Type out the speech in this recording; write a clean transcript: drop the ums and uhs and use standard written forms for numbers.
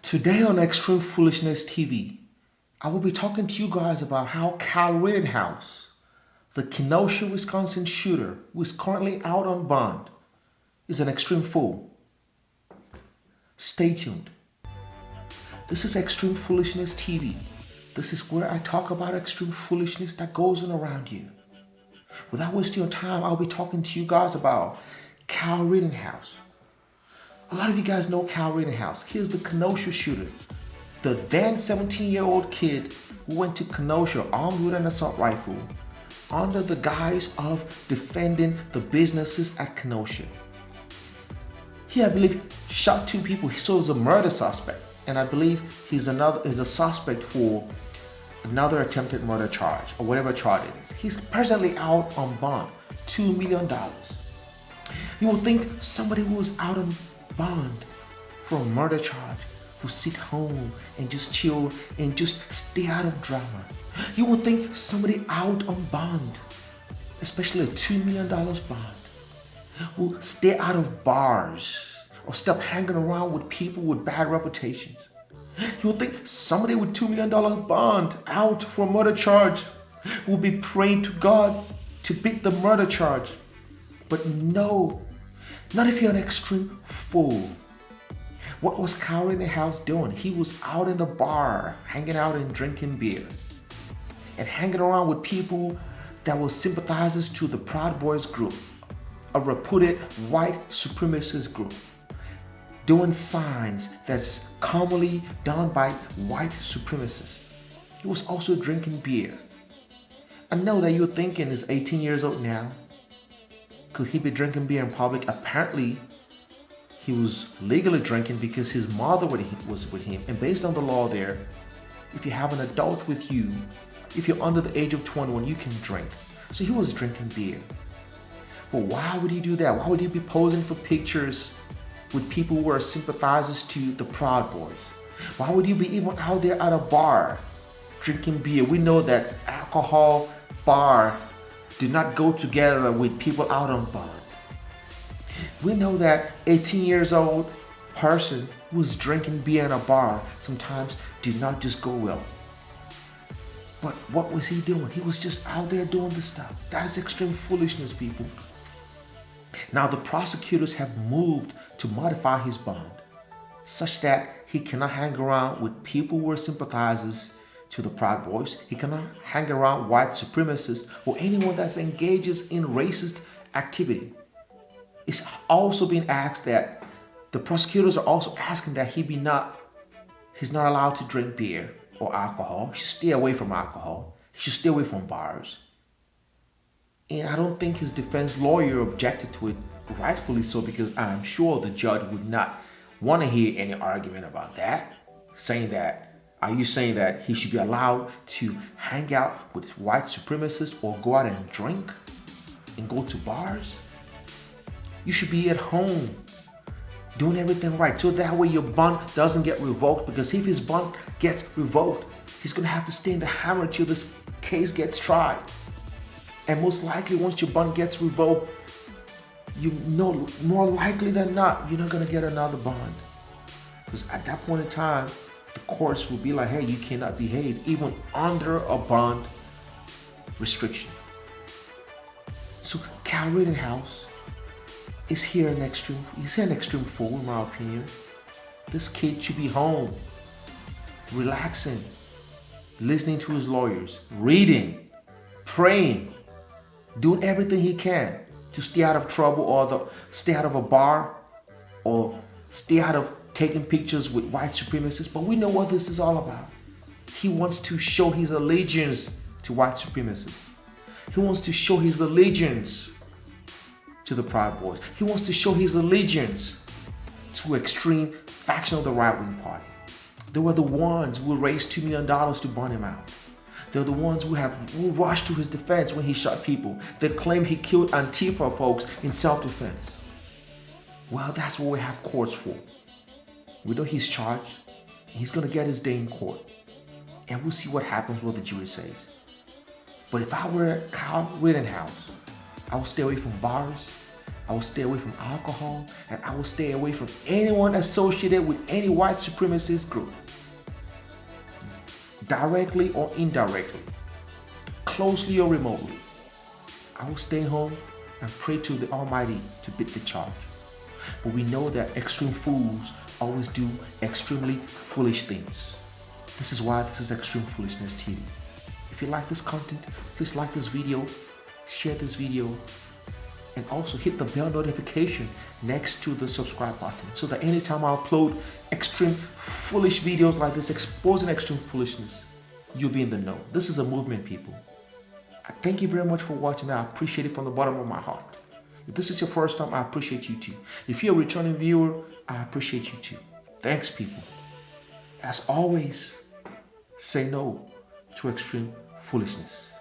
Today on Extreme Foolishness TV, I will be talking to you guys about how Kyle Rittenhouse, the Kenosha, Wisconsin shooter who is currently out on bond, is an extreme fool. Stay tuned. This is Extreme Foolishness TV. This is where I talk about extreme foolishness that goes on around you. Without wasting your time, I'll be talking to you guys about Kyle Rittenhouse. A lot of you guys know Kyle Rittenhouse. He is the Kenosha shooter. The then 17-year-old kid who went to Kenosha armed with an assault rifle under the guise of defending the businesses at Kenosha. He, I believe, shot two people. So he was a murder suspect. And I believe he's a suspect for another attempted murder charge or whatever charge it is. He's presently out on bond, $2 million. You would think somebody who was out on bond for a murder charge will sit home and just chill and just stay out of drama. You would think somebody out on bond, especially a $2 million bond, will stay out of bars or stop hanging around with people with bad reputations. You would think somebody with $2 million bond out for a murder charge will be praying to God to beat the murder charge. But no, not if you're an extreme fool. What was Kyle Rittenhouse doing? He was out in the bar, hanging out and drinking beer, and hanging around with people that were sympathizers to the Proud Boys group, a reputed white supremacist group, doing signs that's commonly done by white supremacists. He was also drinking beer. I know that you're thinking he's 18 years old now. Could he be drinking beer in public? Apparently, he was legally drinking because his mother was with him. And based on the law there, if you have an adult with you, if you're under the age of 21, you can drink. So he was drinking beer. But why would he do that? Why would he be posing for pictures with people who are sympathizers to the Proud Boys? Why would he be even out there at a bar drinking beer? We know that alcohol, bar, do not go together with people out on bond. We know that 18 years old person who's drinking beer in a bar sometimes did not just go well. But what was he doing? He was just out there doing this stuff. That is extreme foolishness, people. Now the prosecutors have moved to modify his bond such that he cannot hang around with people who are sympathizers to the Proud Boys. He cannot hang around white supremacists or anyone that engages in racist activity. It's also been asked that the prosecutors are also asking that he's not allowed to drink beer or alcohol. He should stay away from alcohol. He should stay away from bars. And I don't think his defense lawyer objected to it, rightfully so, because I'm sure the judge would not want to hear any argument about that, are you saying that he should be allowed to hang out with white supremacists or go out and drink and go to bars? You should be at home doing everything right so that way your bond doesn't get revoked, because if his bond gets revoked, he's going to have to stay in the hammer till this case gets tried. And most likely once your bond gets revoked, you know more likely than not, you're not going to get another bond. Because at that point in time, the courts will be like, hey, you cannot behave even under a bond restriction. So Kyle Rittenhouse is here an extreme fool in my opinion. This kid should be home, relaxing, listening to his lawyers, reading, praying, doing everything he can to stay out of trouble or stay out of a bar or stay out of taking pictures with white supremacists. But we know what this is all about. He wants to show his allegiance to white supremacists. He wants to show his allegiance to the Proud Boys. He wants to show his allegiance to extreme faction of the right-wing party. They were the ones who raised $2 million to burn him out. They're the ones who rushed to his defense when he shot people. They claim he killed Antifa folks in self-defense. Well, that's what we have courts for. We know he's charged. He's going to get his day in court. And we'll see what happens, what the jury says. But if I were Kyle Rittenhouse, I would stay away from bars. I will stay away from alcohol, and I will stay away from anyone associated with any white supremacist group, directly or indirectly, closely or remotely. I will stay home and pray to the Almighty to beat the charge. But we know that extreme fools always do extremely foolish things. This is why this is Extreme Foolishness TV. If you like this content, please like this video, share this video, and also hit the bell notification next to the subscribe button so that anytime I upload extreme foolish videos like this exposing extreme foolishness, you'll be in the know. This is a movement, people. I thank you very much for watching. I appreciate it from the bottom of my heart. If this is your first time, I appreciate you too. If you're a returning viewer, I appreciate you too. Thanks, people. As always, say no to extreme foolishness.